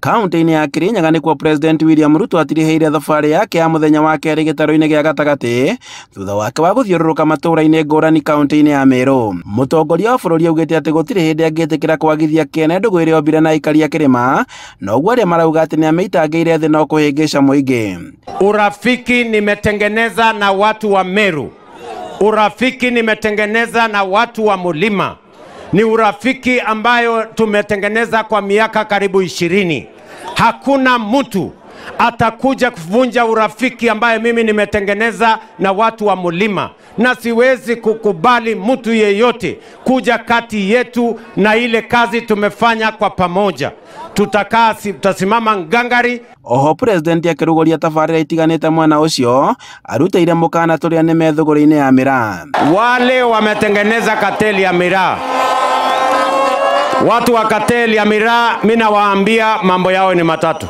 Kaunti-inĩ ya Kirinyaga nĩkuo President William Ruto atiriheire thabarĩ yake ya mũthenya wa kerĩ gĩtarũ-inĩ gĩa gatagatĩ thutha wake wa gũthiũrũrũka matũũra-inĩ ngũrani kaunti-inĩ ya Meru. Mũtongoria wa bũrũri augĩte atĩ gũtirĩ hĩndĩ angĩtĩkĩra kwagithia kĩene ndũgũ ĩrĩa ombire na aikari a kĩrĩma, na ũguo arĩa marauga atĩ nĩameitangĩire thĩ no kũhĩngĩca mũingĩ. Urafiki nimetengeneza na watu wa Meru. Urafiki nimetengeneza na watu wa Mulima. Ni urafiki ambayo tumetengeneza kwa miaka karibu 20. Hakuna mtu atakuja kuvunja urafiki ambaye mimi nimetengeneza na watu wa Mulima, na siwezi kukubali mtu yeyote kuja kati yetu na ile kazi tumefanya kwa pamoja. Tutasimama ngangari. Oho President akĩrũgũria tabarĩra itiganĩte mwena ũcio arutĩire mũkana tũrĩa nĩ methũgũrĩ-inĩ ya miraa. Wale wametengeneza kateli ya miraa, watu wa kateli ya miraa, mimi nawaambia mambo yao ni matatu.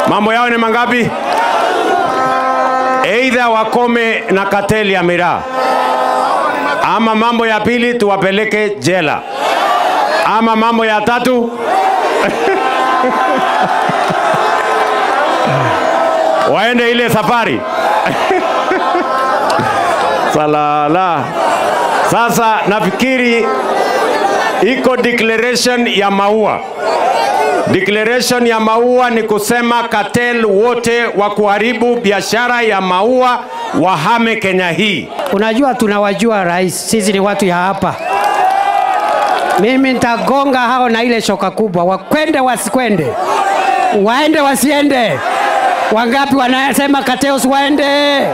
Mambo yao ni mangapi? Either wakome na kateli ya miraa, ama mambo ya pili tuwapeleke jela, ama mambo ya tatu waende ile safari. Salala. Sasa nafikiri iko declaration ya maua. Declaration ya maua ni kusema cartel wote wa kuharibu biashara ya maua wahame Kenya hii. Unajua tunawajua rais, sisi ni watu ya hapa. Mimi nitagonga hao na ile shoka kubwa, wakwende wasikwende, waende wasiende. Wangapi wanasema cartels waende?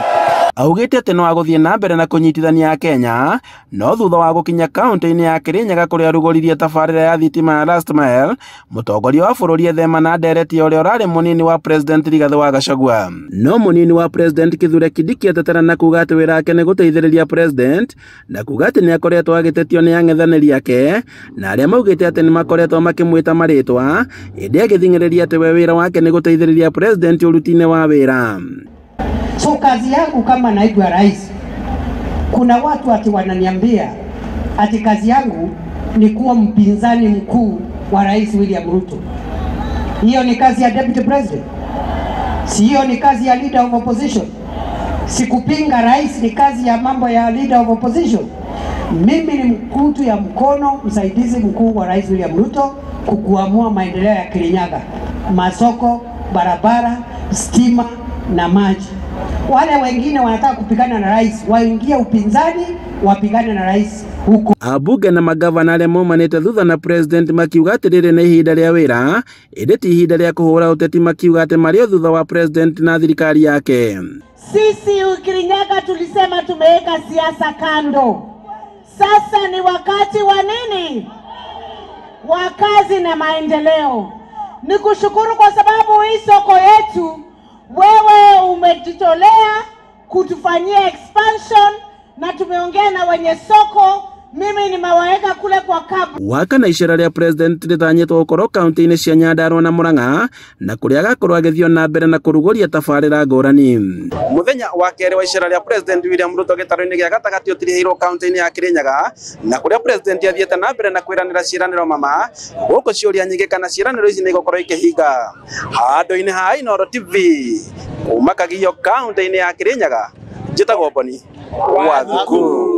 Augĩte atĩ no agũthiĩ na mbere na kũnyitithania Kenya, no thutha wa gũkinya kaunti-inĩ ya Kirinyaga kũrĩa arugũririe tabarĩra ya thitima ya Last Mile, mũtongoria wa bũrũri ethema na ndereti ũrĩa ũrarĩ mũnini wa President Rigathĩ wa Gachagua. No mũnini wa President Kithure Kindiki atetera na kuga atĩ wĩra wake nĩ gũteithĩrĩria President, na kuga atĩ nĩakoretwo agĩtetio nĩ ang'ethanĩri ake, na arĩa maugĩte atĩ nĩmakoretwo makĩmwĩta marĩtwa, ĩndĩ agĩthing'ĩrĩria atĩ we wĩra wake nĩ gũteithĩrĩria President ũruti-inĩ wa wĩra. So kazi yangu kama naibu wa rais, kuna watu ati wananiambia ati kazi yangu ni kuwa mpinzani mkuu wa Rais William Ruto. Hiyo ni kazi ya Deputy President? Si hiyo ni kazi ya Leader of Opposition? Sikupinga rais, ni kazi ya mambo ya Leader of Opposition. Mimi ni mkutu ya mkono msaidizi mkuu wa Rais William Ruto kukuamua maendeleo ya Kirinyaga, masoko, barabara, stima na maji. Wale wengine wanataka kupigana na rais, waingie upinzani, wapigane na rais huko. Abunge na magavana arĩa maumanĩte thutha na President makiuga atĩ rĩrĩ nĩ ihinda rĩa wĩra, ĩndĩ ti ihinda rĩa kũhũra ũteti, makiuga atĩ marĩ o thutha wa President na thirikari yake. Sisi Kirinyaga tulisema tumeweka siasa kando. Sasa ni wakati wa nini? Wa kazi na maendeleo. Nikushukuru kwa sababu hii soko yetu wewe umejitolea kutufanyia expansion, na tumeongea na wenye soko, mimi nimewaweka kule kwa kabu. Waka na icera rĩa President rĩtanyĩtwo gũkorwo kaunti-inĩ cia Nyandarua na Murang'a, na kũrĩa agakorwo agĩthiĩ na mbere na kũrugũria tabarĩra ngũrani. Mũthenya wa kerĩ wa icera rĩa President William Ruto gĩtarũ-inĩ gĩa gatagatĩ ũtiriheirwo kaunti-inĩ ya Kirinyaga, na kũrĩa President athiĩte na mbere na kwĩranĩra ciĩranĩro mama, gũkũ ciũria nyingĩ kana ciĩranĩro ici nĩ igũkorwo ikĩhinga. Handũ-inĩ ha Inooro TV, kuma Kagio kaunti-inĩ ya Kirinyaga, njĩtagwo Boni wa Thukuru.